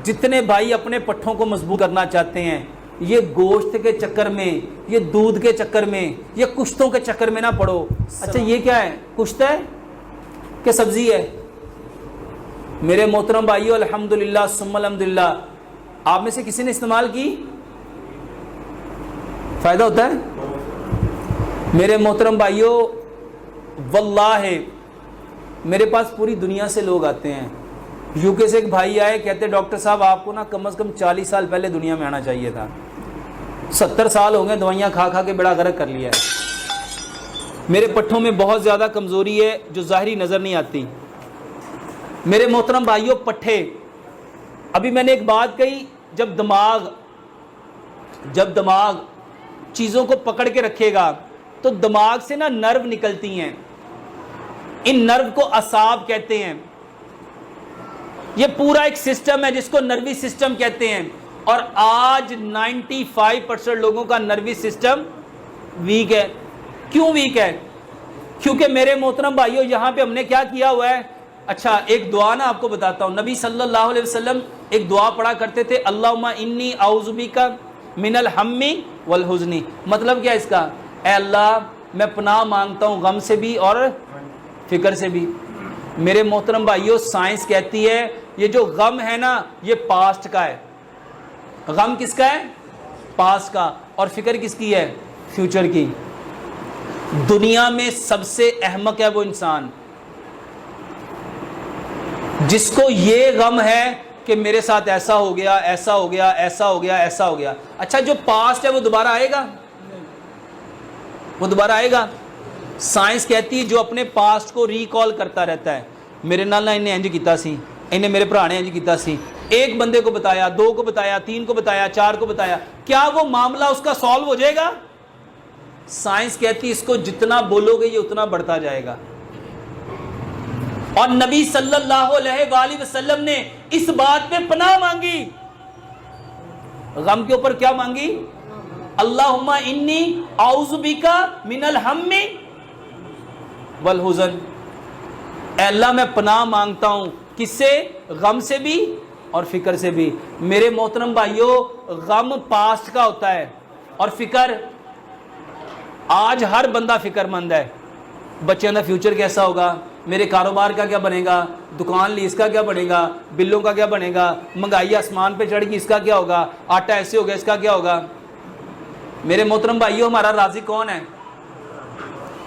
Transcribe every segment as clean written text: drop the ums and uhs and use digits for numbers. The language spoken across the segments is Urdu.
جتنے بھائی اپنے پٹھوں کو مضبوط کرنا چاہتے ہیں، یہ گوشت کے چکر میں، یہ دودھ کے چکر میں، یہ کشتوں کے چکر میں نہ پڑو۔ اچھا یہ کیا ہے، کشت ہے کہ سبزی ہے؟ میرے محترم بھائیو، الحمدللہ ثم الحمدللہ، آپ میں سے کسی نے استعمال کی؟ فائدہ ہوتا ہے؟ میرے محترم بھائیو، واللہ میرے پاس پوری دنیا سے لوگ آتے ہیں۔ یو کے سے ایک بھائی آئے، کہتے ڈاکٹر صاحب آپ کو نا کم از کم 40 سال پہلے دنیا میں آنا چاہیے تھا، 70 سال ہو گئے دوائیاں کھا کھا کے بڑا غرق کر لیا ہے، میرے پٹھوں میں بہت زیادہ کمزوری ہے جو ظاہری نظر نہیں آتی۔ میرے محترم بھائیوں، پٹھے، ابھی میں نے ایک بات کہی، جب دماغ چیزوں کو پکڑ کے رکھے گا تو دماغ سے نا نرو نکلتی ہیں، ان نرو کو اعصاب کہتے ہیں۔ یہ پورا ایک سسٹم ہے جس کو نروی سسٹم کہتے ہیں، اور آج 95% لوگوں کا نروی سسٹم ویک ہے۔ کیوں ویک ہے؟ کیونکہ میرے محترم بھائیوں یہاں پہ ہم نے کیا کیا ہوا ہے؟ اچھا ایک دعا نا آپ کو بتاتا ہوں، نبی صلی اللہ علیہ وسلم ایک دعا پڑھا کرتے تھے، اللہم انی اعوذ بک من الہم والحزن۔ مطلب کیا اس کا؟ اے اللہ میں پناہ مانگتا ہوں غم سے بھی اور فکر سے بھی۔ میرے محترم بھائیوں، سائنس کہتی ہے یہ جو غم ہے نا یہ پاسٹ کا ہے۔ غم کس کا ہے؟ پاسٹ کا۔ اور فکر کس کی ہے؟ فیوچر کی۔ دنیا میں سب سے احمق ہے وہ انسان جس کو یہ غم ہے کہ میرے ساتھ ایسا ہو گیا، ایسا ہو گیا، ایسا ہو گیا، ایسا ہو گیا۔ اچھا جو پاسٹ ہے وہ دوبارہ آئے گا؟ وہ دوبارہ آئے گا؟ سائنس کہتی ہے جو اپنے پاسٹ کو ریکال کرتا رہتا ہے، میرے نال نہ انہیں انج کیتا سی، انہیں میرے بھرا نے انج کیتا سی، ایک بندے کو بتایا، 2 کو بتایا، 3 کو بتایا، 4 کو بتایا، کیا وہ معاملہ اس کا سالو ہو جائے گا؟ سائنس کہتی ہے اس کو جتنا بولو گے یہ اتنا بڑھتا جائے گا۔ اور نبی صلی اللہ علیہ وآلہ وسلم نے اس بات پہ پناہ مانگی، غم کے اوپر کیا مانگی؟ اللہم انی اعوذ بک من الہم والحزن۔ اے اللہ میں پناہ مانگتا ہوں کس سے؟ غم سے بھی اور فکر سے بھی۔ میرے محترم بھائیوں، غم پاسٹ کا ہوتا ہے اور فکر، آج ہر بندہ فکر مند ہے، بچوں کا فیوچر کیسا ہوگا، میرے کاروبار کا کیا بنے گا، دکان لی اس کا کیا بنے گا، بلوں کا کیا بنے گا، مہنگائی آسمان پہ چڑھ گئی اس کا کیا ہوگا، آٹا ایسے ہو گیا اس کا کیا ہوگا۔ میرے محترم بھائیوں، ہمارا رازق کون ہے؟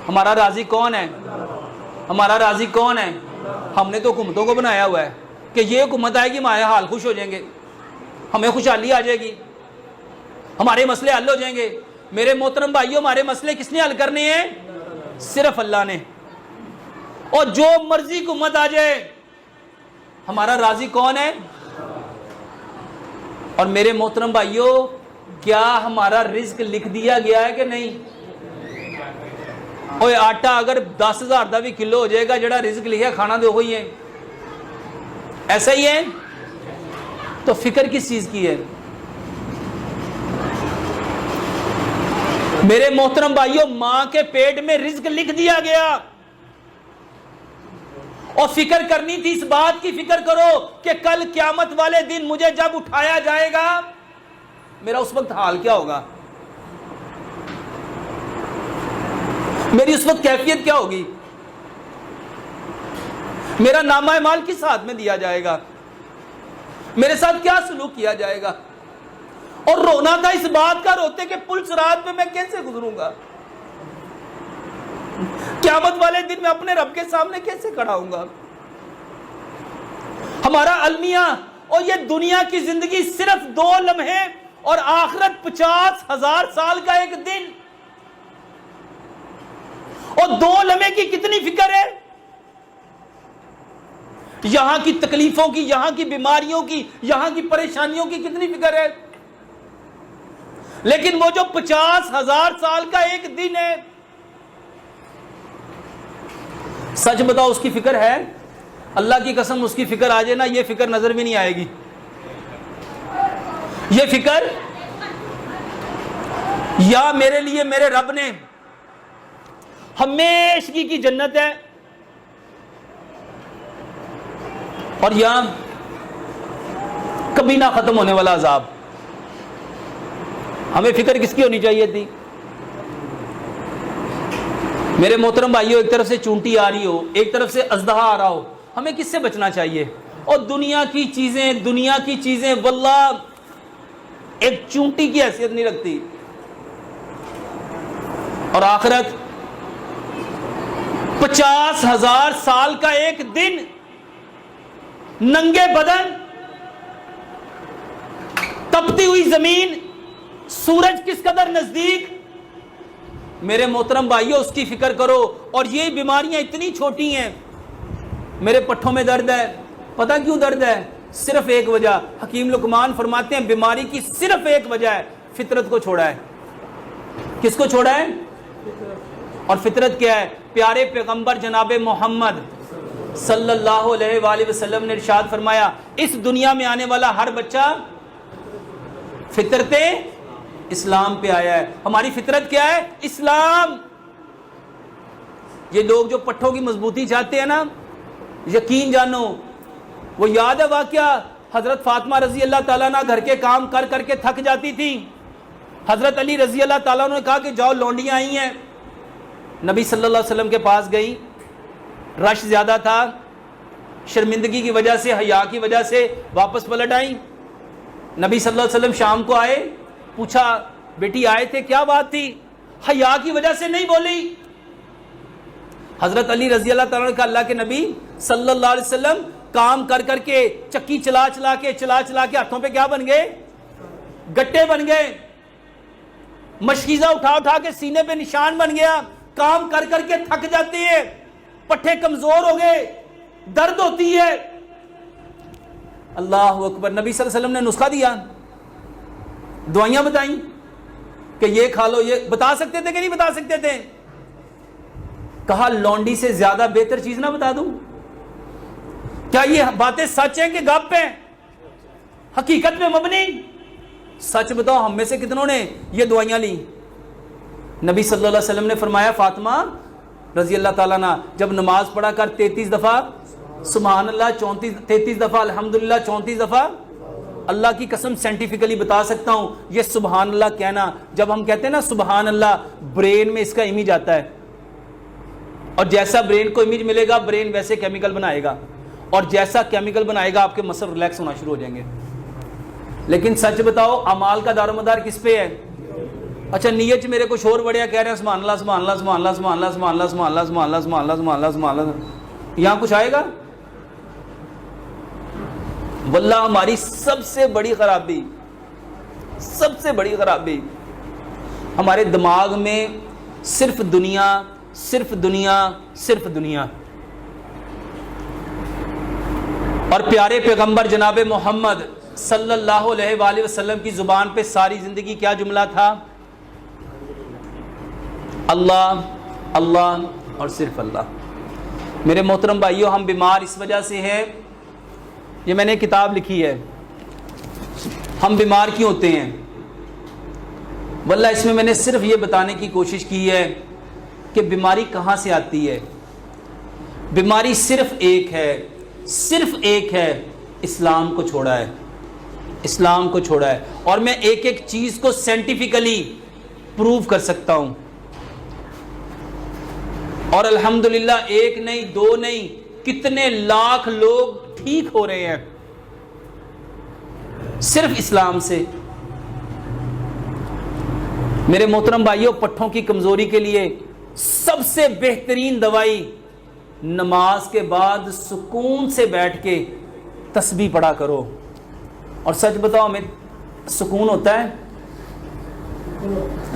ہمارا رازق کون ہے؟ ہمارا رازق کون ہے؟ ہم نے تو حکومتوں کو بنایا ہوا ہے کہ یہ حکومت آئے گی ہمارے حال خوش ہو جائیں گے، ہمیں خوشحالی آ جائے گی، ہمارے مسئلے حل ہو جائیں گے۔ میرے محترم بھائیوں، ہمارے مسئلے کس نے حل کرنے ہیں؟ صرف اللہ نے۔ اور جو مرضی حکومت آ جائے، ہمارا رازق کون ہے؟ اور میرے محترم بھائیوں، کیا ہمارا رزق لکھ دیا گیا ہے کہ نہیں؟ اوے آٹا اگر 10,000 دا بھی کلو ہو جائے گا، جڑا رزق لکھا کھانا دے وہی ہے، ایسا ہی ہے۔ تو فکر کس چیز کی ہے؟ میرے محترم بھائیوں، ماں کے پیٹ میں رزق لکھ دیا گیا، اور فکر کرنی تھی، اس بات کی فکر کرو کہ کل قیامت والے دن مجھے جب اٹھایا جائے گا میرا اس وقت حال کیا ہوگا، میری اس وقت کیفیت کیا ہوگی، میرا نامہ اعمال کس ہاتھ میں دیا جائے گا، میرے ساتھ کیا سلوک کیا جائے گا۔ اور رونا تھا اس بات کا، روتے کہ پلس رات میں کیسے گزروں گا، قیامت والے دن میں اپنے رب کے سامنے کیسے کھڑا ہوں گا۔ ہمارا المیہ اور یہ دنیا کی زندگی صرف 2 لمحے اور آخرت 50,000 سال کا ایک دن، اور 2 لمحے کی کتنی فکر ہے، یہاں کی تکلیفوں کی، یہاں کی بیماریوں کی، یہاں کی پریشانیوں کی کتنی فکر ہے، لیکن وہ جو 50,000 سال کا ایک دن ہے، سچ بتاؤ اس کی فکر ہے؟ اللہ کی قسم اس کی فکر آ جائے نا، یہ فکر نظر بھی نہیں آئے گی، یہ فکر، یا میرے لیے میرے رب نے ہمیشگی کی جنت ہے، اور یا کبھی نہ ختم ہونے والا عذاب. ہمیں فکر کس کی ہونی چاہیے تھی؟ میرے محترم بھائیو، ایک طرف سے چونٹی آ رہی ہو، ایک طرف سے اژدہا آ رہا ہو، ہمیں کس سے بچنا چاہیے؟ اور دنیا کی چیزیں واللہ ایک چونٹی کی حیثیت نہیں رکھتی. اور آخرت 50,000 سال کا ایک دن، ننگے بدن، تپتی ہوئی زمین، سورج کس قدر نزدیک. میرے محترم بھائیو، اس کی فکر کرو. اور یہ بیماریاں اتنی چھوٹی ہیں. میرے پٹھوں میں درد ہے، پتہ کیوں درد ہے؟ صرف ایک وجہ. حکیم لقمان فرماتے ہیں بیماری کی صرف ایک وجہ ہے، فطرت کو چھوڑا ہے. کس کو چھوڑا ہے؟ اور فطرت کیا ہے؟ پیارے پیغمبر جناب محمد صلی اللہ علیہ وآلہ وسلم نے ارشاد فرمایا، اس دنیا میں آنے والا ہر بچہ فطرت اسلام پہ آیا ہے. ہماری فطرت کیا ہے؟ اسلام. یہ لوگ جو پٹھوں کی مضبوطی چاہتے ہیں نا، یقین جانو، وہ یاد ہے واقعہ حضرت فاطمہ رضی اللہ تعالیٰ عنہ گھر کے کام کر کر کے تھک جاتی تھی. حضرت علی رضی اللہ تعالیٰ عنہ نے کہا کہ جاؤ، لونڈیاں آئی ہیں. نبی صلی اللہ علیہ وسلم کے پاس گئی، رش زیادہ تھا، شرمندگی کی وجہ سے، حیا کی وجہ سے واپس پلٹ آئیں. نبی صلی اللہ علیہ وسلم شام کو آئے، پوچھا بیٹی آئے تھے، کیا بات تھی؟ حیا کی وجہ سے نہیں بولی. حضرت علی رضی اللہ تعالیٰ نے کہا اللہ کے نبی صلی اللہ علیہ وسلم کام کر کر کے، چکی چلا چلا کے ہاتھوں پہ کیا بن گئے؟ گٹے بن گئے. مشکیزہ اٹھا اٹھا کے سینے پہ نشان بن گیا. کام کر کر کے تھک جاتے ہیں، پٹھے کمزور ہو گئے، درد ہوتی ہے. اللہ اکبر. نبی صلی اللہ علیہ وسلم نے نسخہ دیا، دعائیاں بتائیں کہ یہ کھا لو. یہ بتا سکتے تھے کہ نہیں بتا سکتے تھے؟ کہا لونڈی سے زیادہ بہتر چیز نہ بتا دوں؟ کیا یہ باتیں سچ ہیں کہ گپ ہیں؟ حقیقت میں مبنی؟ سچ بتاؤ، ہم میں سے کتنوں نے یہ دعائیاں لی؟ نبی صلی اللہ علیہ وسلم نے فرمایا فاطمہ رضی اللہ تعالیٰ عنہ جب نماز پڑھا کر 33 دفعہ سبحان اللہ، 33 دفعہ الحمدللہ، 34 دفعہ اللہ کی قسم سائنٹیفکلی بتا سکتا ہوں، یہ سبحان اللہ کہنا، جب ہم کہتے ہیں نا سبحان اللہ، برین میں اس کا امیج آتا ہے. اور جیسا برین کو امیج ملے گا، برین ویسے کیمیکل بنائے گا، اور جیسا کیمیکل بنائے گا آپ کے مسل ریلیکس ہونا شروع ہو جائیں گے. لیکن سچ بتاؤ، اعمال کا دار و مدار کس پہ ہے؟ اچھا نیت میرے کچھ اور بڑھیا کہہ رہے ہیں سبحان اللہ سبحان اللہ سبحان اللہ سبحان اللہ سبحان اللہ سبحان اللہ سبحان اللہ سبحان اللہ سبحان اللہ سبحان اللہ، یہاں کچھ آئے گا؟ واللہ ہماری سب سے بڑی خرابی ہمارے دماغ میں صرف دنیا، صرف دنیا، صرف دنیا. اور پیارے پیغمبر جناب محمد صلی اللہ علیہ وآلہ وسلم کی زبان پہ ساری زندگی کیا جملہ تھا؟ اللہ، اللہ اور صرف اللہ. میرے محترم بھائیو، ہم بیمار اس وجہ سے ہیں، یہ میں نے کتاب لکھی ہے، ہم بیمار کیوں ہوتے ہیں؟ واللہ اس میں نے صرف یہ بتانے کی کوشش کی ہے کہ بیماری کہاں سے آتی ہے. بیماری صرف ایک ہے، اسلام کو چھوڑا ہے. اسلام کو چھوڑا ہے. اور میں ایک ایک چیز کو سائنٹیفکلی پروف کر سکتا ہوں. اور الحمدللہ ایک نہیں، دو نہیں، کتنے لاکھ لوگ ٹھیک ہو رہے ہیں صرف اسلام سے. میرے محترم بھائیوں، پٹھوں کی کمزوری کے لیے سب سے بہترین دوائی نماز کے بعد سکون سے بیٹھ کے تسبیح پڑھا کرو. اور سچ بتاؤ، ہمیں سکون ہوتا ہے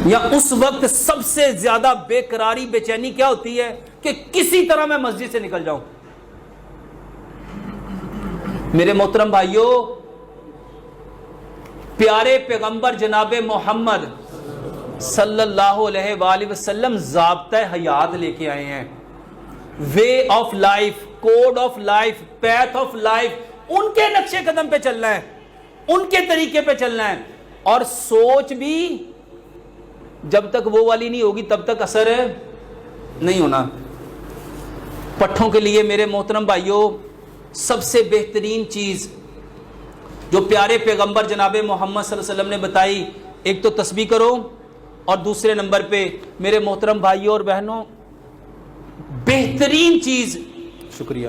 یا اس وقت سب سے زیادہ بے قراری، بے چینی کیا ہوتی ہے کہ کسی طرح میں مسجد سے نکل جاؤں. میرے محترم بھائیوں، پیارے پیغمبر جناب محمد صلی اللہ علیہ وآلہ وسلم ضابطہ حیات لے کے آئے ہیں. Way of life, code of life, path of life, ان کے نقشے قدم پہ چلنا ہے، ان کے طریقے پہ چلنا ہے. اور سوچ بھی جب تک وہ والی نہیں ہوگی تب تک اثر نہیں ہونا. پٹھوں کے لیے میرے محترم بھائیوں، سب سے بہترین چیز جو پیارے پیغمبر جناب محمد صلی اللہ علیہ وسلم نے بتائی، ایک تو تسبیح کرو، اور دوسرے نمبر پہ میرے محترم بھائیوں اور بہنوں بہترین چیز، شکریہ،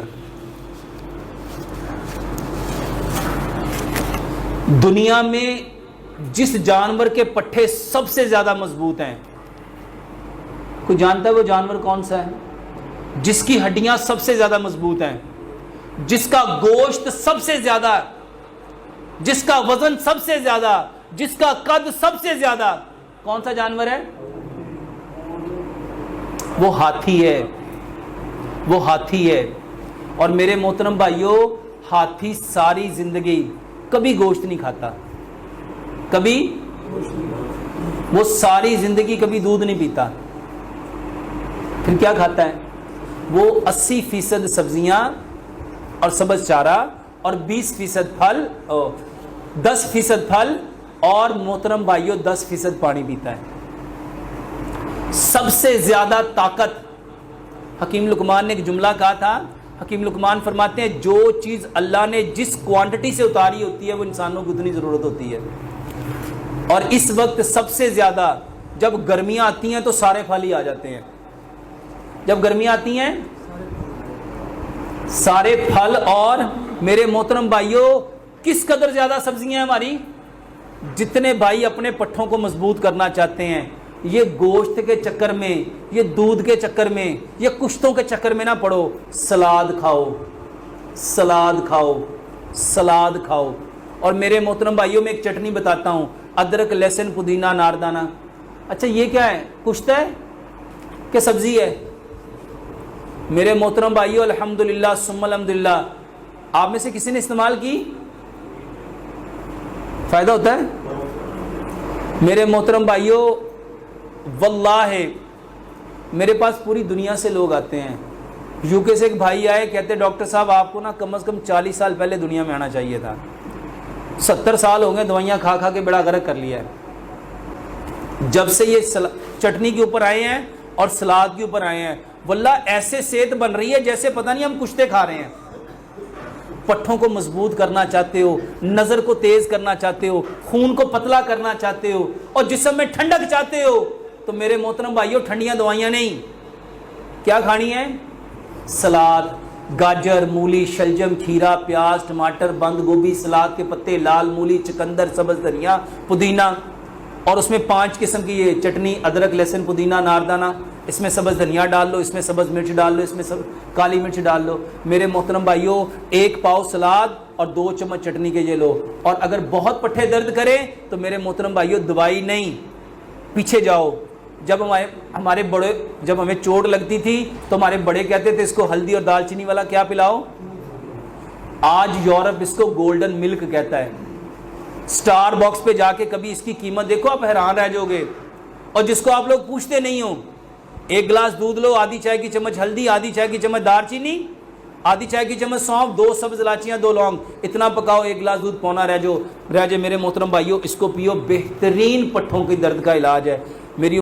دنیا میں جس جانور کے پٹھے سب سے زیادہ مضبوط ہیں، کوئی جانتا ہے وہ جانور کون سا ہے؟ جس کی ہڈیاں سب سے زیادہ مضبوط ہیں، جس کا گوشت سب سے زیادہ، جس کا وزن سب سے زیادہ، جس کا قد سب سے زیادہ، کون سا جانور ہے؟ وہ ہاتھی ہے، وہ ہاتھی ہے۔ اور میرے محترم بھائیوں، ہاتھی ساری زندگی کبھی گوشت نہیں کھاتا، کبھی، وہ ساری زندگی کبھی دودھ نہیں پیتا، پھر کیا کھاتا ہے؟ وہ 80% سبزیاں اور سبز چارہ اور 20% پھل، 10% پھل، اور محترم بھائیوں 10% پانی پیتا ہے۔ سب سے زیادہ طاقت، حکیم لقمان نے ایک جملہ کہا تھا، حکیم لقمان فرماتے ہیں جو چیز اللہ نے جس کوانٹٹی سے اتاری ہوتی ہے وہ انسانوں کو اتنی ضرورت ہوتی ہے۔ اور اس وقت سب سے زیادہ جب گرمیاں آتی ہیں تو سارے پھل ہی آ جاتے ہیں، جب گرمیاں آتی ہیں سارے پھل۔ اور میرے محترم بھائیوں کس قدر زیادہ سبزیاں ہیں ہماری؟ جتنے بھائی اپنے پٹھوں کو مضبوط کرنا چاہتے ہیں، یہ گوشت کے چکر میں، یہ دودھ کے چکر میں، یہ کشتوں کے چکر میں نہ پڑو، سلاد کھاؤ، سلاد کھاؤ، سلاد کھاؤ۔ اور میرے محترم بھائیوں میں ایک چٹنی بتاتا ہوں، ادرک، لہسن، پودینہ، ناردانہ۔ اچھا یہ کیا ہے؟ کشت ہے کہ سبزی ہے؟ میرے محترم بھائیوں الحمدللہ ثم الحمدللہ، آپ میں سے کسی نے استعمال کی؟ فائدہ ہوتا ہے؟ میرے محترم بھائیوں واللہ میرے پاس پوری دنیا سے لوگ آتے ہیں۔ یو کے سے ایک بھائی آئے، کہتے ڈاکٹر صاحب آپ کو نا کم از کم 40 سال پہلے دنیا میں آنا چاہیے تھا، 70 سال ہو گئے دوائیاں کھا کھا کے بڑا غرق کر لیا ہے، جب سے یہ چٹنی کے اوپر آئے ہیں اور سلاد کے اوپر آئے ہیں، واللہ ایسے صحت بن رہی ہے جیسے پتہ نہیں ہم کشتے کھا رہے ہیں۔ پٹھوں کو مضبوط کرنا چاہتے ہو، نظر کو تیز کرنا چاہتے ہو، خون کو پتلا کرنا چاہتے ہو، اور جسم میں ٹھنڈک چاہتے ہو، تو میرے محترم بھائیوں ٹھنڈیاں دوائیاں نہیں، کیا کھانی ہے؟ سلاد، گاجر، مولی، شلجم، کھیرا، پیاز، ٹماٹر، بند گوبھی، سلاد کے پتے، لال مولی، چقندر، سبز دھنیا، پودینہ، اور اس میں 5 قسم کی یہ چٹنی، ادرک، لہسن، پودینہ، ناردانہ، اس میں سبز دھنیا ڈال لو، اس میں سبز مرچ ڈال لو، اس میں کالی مرچ ڈال لو۔ میرے محترم بھائیوں 1 پاؤ سلاد اور 2 چمچ چٹنی کے یہ لو، اور اگر بہت پٹھے درد کریں تو میرے محترم بھائیوں دوائی نہیں، پیچھے جاؤ۔ جب ہمارے بڑے، جب ہمیں چوٹ لگتی تھی تو ہمارے بڑے کہتے تھے اس کو ہلدی اور دال چینی والا کیا پلاؤ، آج یورپ اس کو گولڈن ملک کہتا ہے۔ سٹار باکس پہ جا کے کبھی اس کی قیمت دیکھو، آپ حیران رہ جاؤ گے۔ اور جس کو آپ لوگ پوچھتے نہیں ہو، 1 گلاس دودھ لو، آدھی چائے کی چمچ ہلدی، آدھی چائے کی چمچ دار چینی، آدھی چائے کی چمچ سونف، 2 سبز الائچیاں، 2 لونگ، اتنا پکاؤ، 1 گلاس دودھ پونا رہ جائے۔ میرے محترم بھائیوں اس کو پیو، بہترین پٹھوں کے درد کا علاج ہے۔ میری